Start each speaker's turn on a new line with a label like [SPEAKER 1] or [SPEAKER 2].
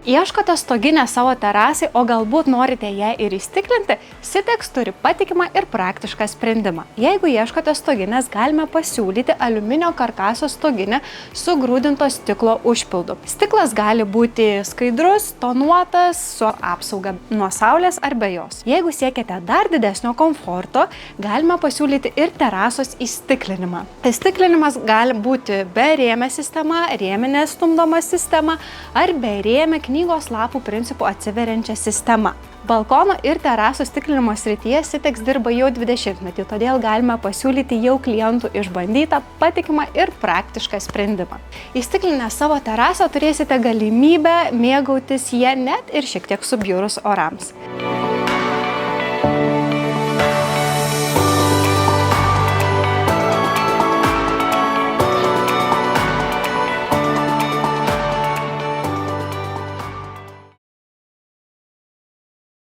[SPEAKER 1] Ieškote stoginę savo terasai, o galbūt norite ją ir įstiklinti, Sitex turi patikimą ir praktišką sprendimą. Jeigu ieškote stoginės, galime pasiūlyti aliuminio karkaso stoginę su grūdinto stiklo užpildu. Stiklas gali būti skaidrus, tonuotas, su apsauga nuo saulės ar be jos. Jeigu siekiate dar didesnio komforto, galime pasiūlyti ir terasos įstiklinimą. Įstiklinimas gali būti be rėmė sistema, rėminė stumdoma sistema ar be rėmė knygos lapų principų atsiveriančią sistemą. Balkono ir terasos stiklinimo srityje Sitex dirba jau 20 metų, todėl galime pasiūlyti jau klientų išbandytą, patikimą ir praktišką sprendimą. Įstiklinę savo terasą turėsite galimybę mėgautis ją net ir šiek tiek subjurus orams.